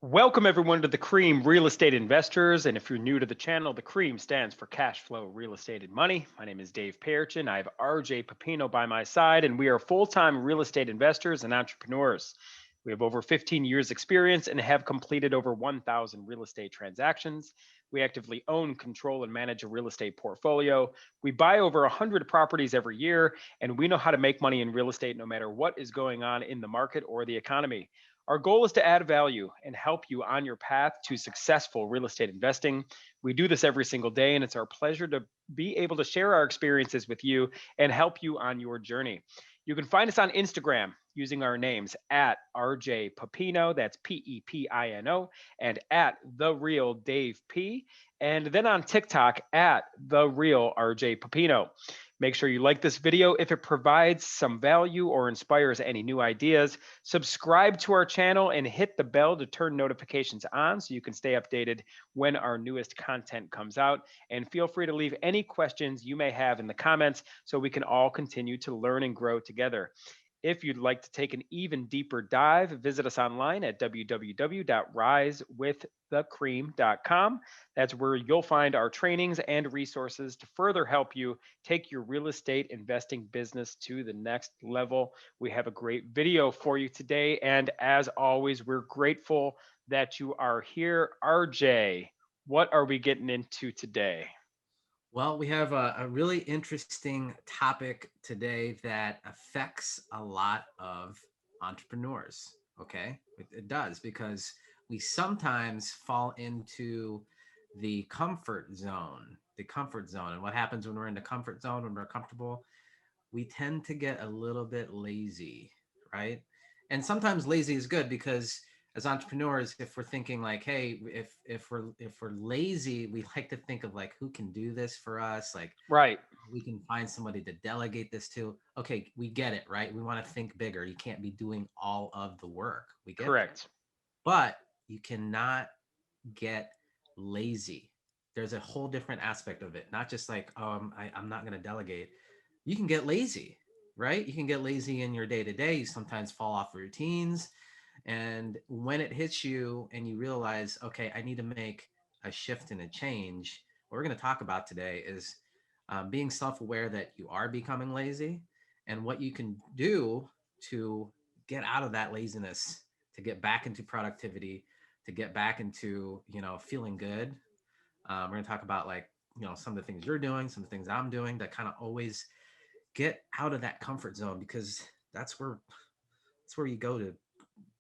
Welcome everyone to the Cream Real Estate Investors. And if you're new to the channel, the Cream stands for Cash Flow Real Estate and Money. My name is Dave Payerchin. I have RJ Pepino by my side, and we are full-time real estate investors and entrepreneurs. We have over 15 years experience and have completed over 1,000 real estate transactions. We actively own, control, and manage a real estate portfolio. We buy over 100 properties every year, and we know how to make money in real estate no matter what is going on in the market or the economy. Our goal is to add value and help you on your path to successful real estate investing. We do this every single day, and it's our pleasure to be able to share our experiences with you and help you on your journey. You can find us on Instagram using our names at RJ Pepino, that's Pepino, and at The Real Dave P, and then on TikTok at The Real RJ Pepino. Make sure you like this video if it provides some value or inspires any new ideas. Subscribe to our channel and hit the bell to turn notifications on so you can stay updated when our newest content comes out. And feel free to leave any questions you may have in the comments so we can all continue to learn and grow together. If you'd like to take an even deeper dive, visit us online at www.risewiththecream.com. That's where you'll find our trainings and resources to further help you take your real estate investing business to the next level. We have a great video for you today. And as always, we're grateful that you are here. RJ, what are we getting into today? Well, we have a really interesting topic today that affects a lot of entrepreneurs. Okay, it does because we sometimes fall into the comfort zone. The comfort zone. And what happens when we're in the comfort zone, when we're comfortable, we tend to get a little bit lazy, right? And sometimes lazy is good because as entrepreneurs, if we're thinking like, hey, if we're lazy, we like to think of like who can do this for us, like Right. we can find somebody to delegate this to. Okay, we get it, right? We want to think bigger. You can't be doing all of the work. We get that. Correct. But you cannot get lazy. There's a whole different aspect of it. Not just like, I'm not going to delegate. You can get lazy, right? You can get lazy in your day to day. You sometimes fall off routines. And when it hits you and you realize, okay, I need to make a shift and a change, what we're going to talk about today is being self aware that you are becoming lazy and what you can do to get out of that laziness, to get back into productivity, to get back into, feeling good. We're going to talk about like, some of the things you're doing, some of the things I'm doing that kind of always get out of that comfort zone because that's where that's where you go to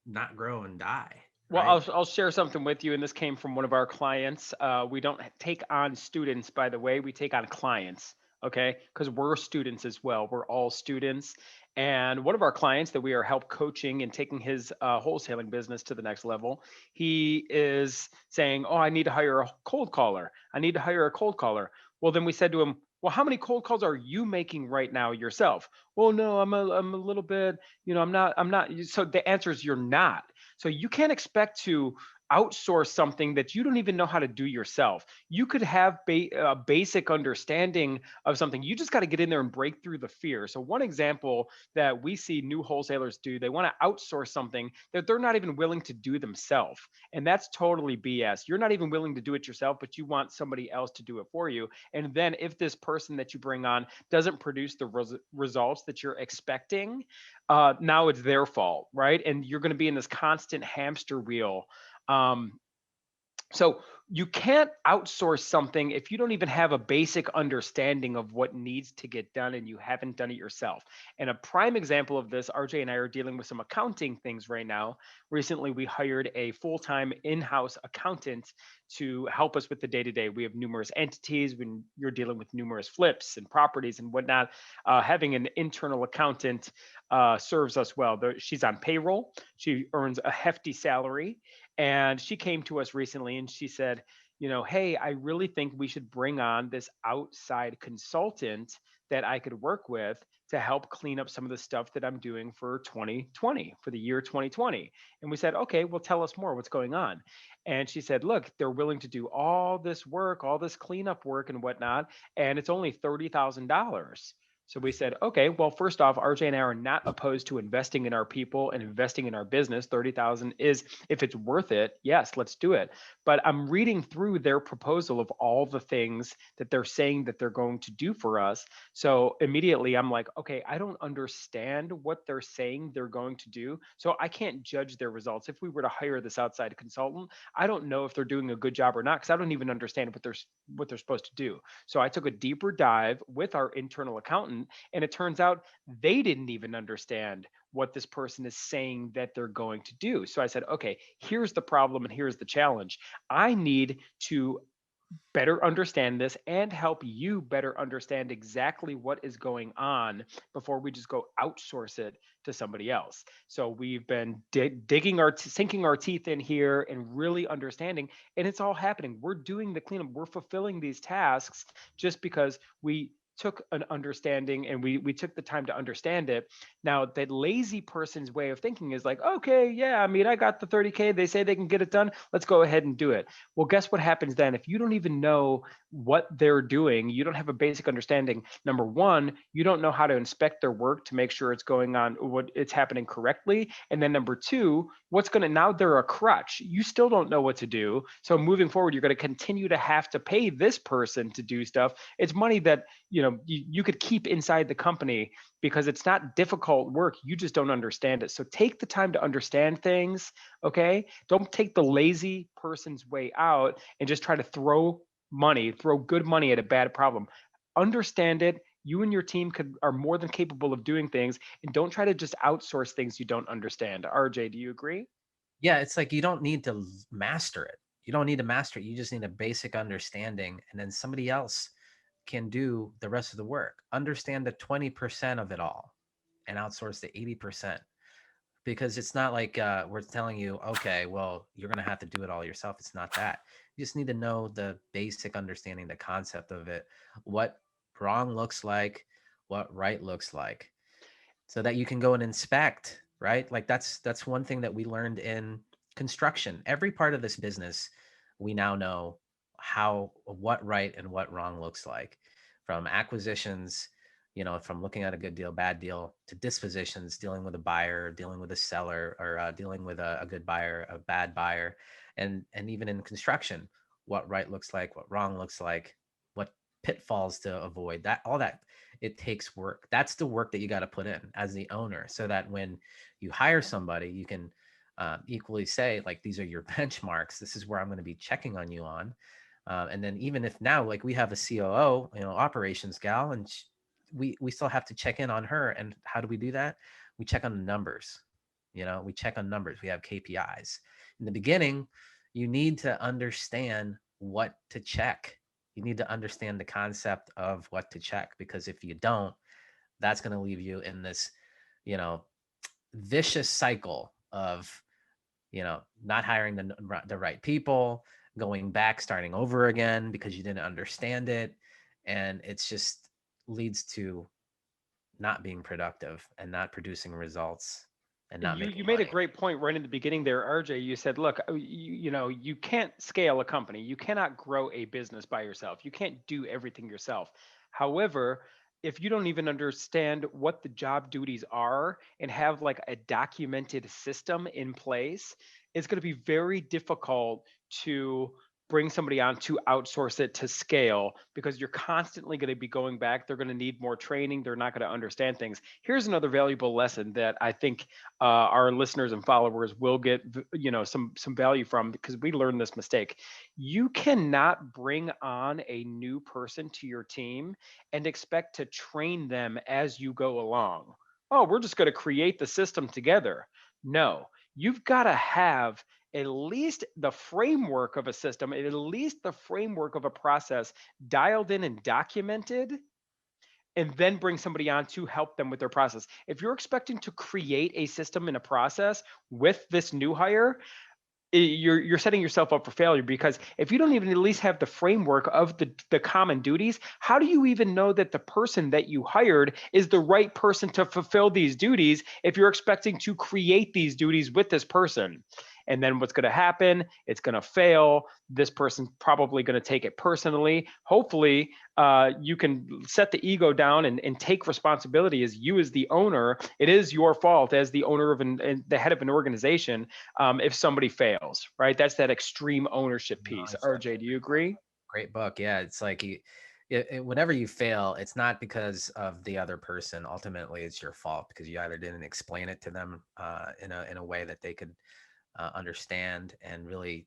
not grow and die, Well, right? I'll share something with you, and this came from one of our clients. We don't take on students, by the way, we take on clients, okay? Because we're students as well. We're all students. And one of our clients that we are help coaching and taking his wholesaling business to the next level, he is saying, oh, I need to hire a cold caller. I need to hire a cold caller. Well, then we said to him, well, how many cold calls are you making right now yourself? Well, no, I'm a little bit, I'm not. So the answer is you're not. So you can't expect to outsource something that you don't even know how to do yourself. You could have a basic understanding of something. You just got to get in there and break through the fear. So one example that we see new wholesalers do, they want to outsource something that they're not even willing to do themselves. And that's totally BS. You're not even willing to do it yourself, but you want somebody else to do it for you. And then if this person that you bring on doesn't produce the results that you're expecting, now it's their fault, right? And you're going to be in this constant hamster wheel. Um, so you can't outsource something if you don't even have a basic understanding of what needs to get done and you haven't done it yourself. And a prime example of this, RJ and I are dealing with some accounting things right now. Recently, we hired a full-time in-house accountant to help us with the day-to-day. We have numerous entities when you're dealing with numerous flips and properties and whatnot. Having an internal accountant serves us well. She's on payroll. She earns a hefty salary. And she came to us recently and she said, hey, I really think we should bring on this outside consultant that I could work with to help clean up some of the stuff that I'm doing for 2020, for the year 2020. And we said, okay, well, tell us more. What's going on? And she said, look, they're willing to do all this work, all this cleanup work and whatnot. And it's only $30,000. So we said, okay, well, first off, RJ and I are not opposed to investing in our people and investing in our business. 30,000 is, if it's worth it, yes, let's do it. But I'm reading through their proposal of all the things that they're saying that they're going to do for us. So immediately I'm like, okay, I don't understand what they're saying they're going to do. So I can't judge their results. If we were to hire this outside consultant, I don't know if they're doing a good job or not, because I don't even understand what they're supposed to do. So I took a deeper dive with our internal accountant, and it turns out they didn't even understand what this person is saying that they're going to do. So I said, okay, here's the problem and here's the challenge. I need to better understand this and help you better understand exactly what is going on before we just go outsource it to somebody else. So we've been sinking our teeth in here and really understanding, and it's all happening. We're doing the cleanup, we're fulfilling these tasks just because we took an understanding and we took the time to understand it. Now that lazy person's way of thinking is like, okay, yeah, I mean, I got the 30K, they say they can get it done, let's go ahead and do it. Well, guess what happens then? If you don't even know what they're doing, you don't have a basic understanding. Number one, you don't know how to inspect their work to make sure it's going on, what it's happening correctly. And then number two, what's going to, now they're a crutch. You still don't know what to do. So moving forward, you're going to continue to have to pay this person to do stuff. It's money that, you could keep inside the company because it's not difficult work. You just don't understand it. So take the time to understand things. Okay. Don't take the lazy person's way out and just try to throw good money at a bad problem. Understand it. You and your team are more than capable of doing things, and don't try to just outsource things you don't understand. RJ, do you agree? Yeah, it's like you don't need to master it. You don't need to master it. You just need a basic understanding, and then somebody else can do the rest of the work. Understand the 20% of it all and outsource the 80%. Because it's not like we're telling you, okay, well, you're going to have to do it all yourself. It's not that. You just need to know the basic understanding, the concept of it, what wrong looks like, what right looks like, so that you can go and inspect, right? Like that's one thing that we learned in construction. Every part of this business, we now know what right and what wrong looks like, from acquisitions, from looking at a good deal, bad deal, to dispositions, dealing with a buyer, dealing with a seller, or dealing with a good buyer, a bad buyer, and even in construction, what right looks like, what wrong looks like, what pitfalls to avoid. That all that, it takes work. That's the work that you got to put in as the owner, so that when you hire somebody, you can equally say, like, these are your benchmarks. This is where I'm going to be checking on you on. And then even if now, like, we have a COO, operations gal, and we still have to check in on her. And how do we do that? We check on the numbers. We check on numbers. We have KPIs. In the beginning, you need to understand what to check. You need to understand the concept of what to check, because if you don't, that's going to leave you in this, you know, vicious cycle of, not hiring the right people, going back, starting over again because you didn't understand it. And it's just leads to not being productive and not producing results and not You making made a money. great point right in the beginning there, RJ. You said, look, you can't scale a company. You cannot grow a business by yourself. You can't do everything yourself. However, if you don't even understand what the job duties are and have like a documented system in place, it's going to be very difficult to bring somebody on to outsource it to scale, because you're constantly going to be going back. They're going to need more training. They're not going to understand things. Here's another valuable lesson that I think our listeners and followers will get some value from, because we learned this mistake. You cannot bring on a new person to your team and expect to train them as you go along. Oh, we're just going to create the system together. No, you've got to have at least the framework of a system, at least the framework of a process dialed in and documented, and then bring somebody on to help them with their process. If you're expecting to create a system and a process with this new hire, you're setting yourself up for failure, because if you don't even at least have the framework of the common duties, how do you even know that the person that you hired is the right person to fulfill these duties if you're expecting to create these duties with this person? And then what's going to happen? It's going to fail. This person's probably going to take it personally. Hopefully, you can set the ego down and take responsibility as you as the owner. It is your fault as the owner of the head of an organization if somebody fails, right? That's that extreme ownership piece. RJ, do you agree? Great book. Yeah, it's like whenever you fail, it's not because of the other person. Ultimately, it's your fault because you either didn't explain it to them in a way that they could understand and really,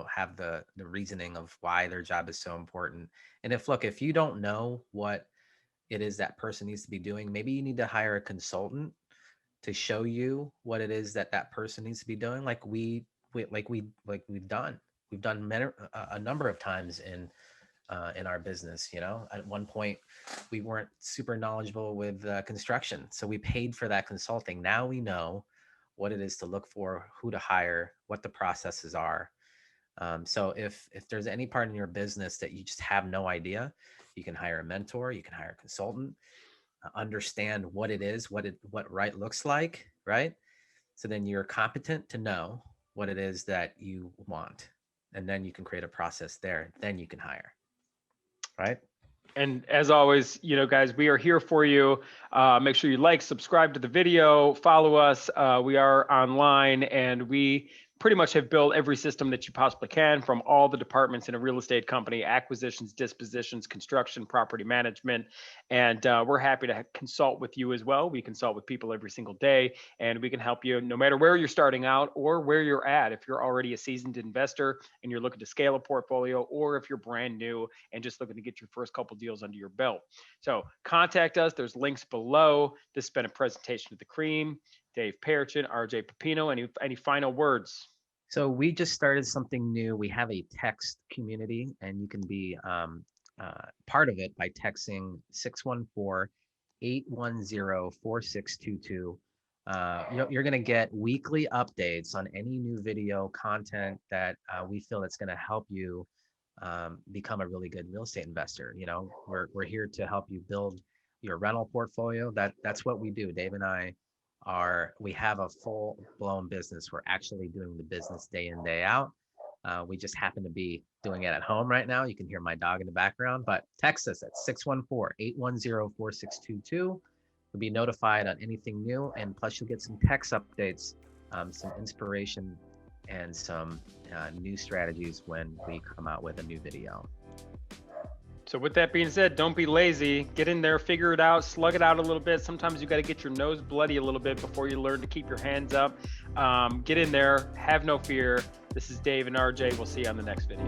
have the reasoning of why their job is so important. And if you don't know what it is that person needs to be doing, maybe you need to hire a consultant to show you what it is that that person needs to be doing. We've done a number of times in our business. At one point we weren't super knowledgeable with construction, so we paid for that consulting. Now we know what it is to look for, who to hire, what the processes are. So if there's any part in your business that you just have no idea, you can hire a mentor, you can hire a consultant, understand what it is, what right looks like, right? So then you're competent to know what it is that you want, and then you can create a process there. Then you can hire, right? And as always, guys, we are here for you. Make sure you like, subscribe to the video, follow us. We are online, and we pretty much have built every system that you possibly can from all the departments in a real estate company: acquisitions, dispositions, construction, property management. And we're happy to consult with you as well. We consult with people every single day, and we can help you no matter where you're starting out or where you're at. If you're already a seasoned investor and you're looking to scale a portfolio, or if you're brand new and just looking to get your first couple deals under your belt. So contact us. There's links below. This has been a presentation of the cream. Dave Payerchin, RJ Pepino. Any final words? So we just started something new. We have a text community, and you can be part of it by texting 614-810-4622. You're going to get weekly updates on any new video content that we feel that's going to help you become a really good real estate investor. We're here to help you build your rental portfolio. That's what we do. Dave and I we have a full-blown business. We're actually doing the business day in, day out. We just happen to be doing it at home right now. You can hear my dog in the background, but text us at 614-810-4622. You'll be notified on anything new, and plus you'll get some text updates, some inspiration, and some new strategies when we come out with a new video. So with that being said, don't be lazy. Get in there, figure it out, slug it out a little bit. Sometimes you got to get your nose bloody a little bit before you learn to keep your hands up. Get in there, have no fear. This is Dave and RJ. We'll see you on the next video.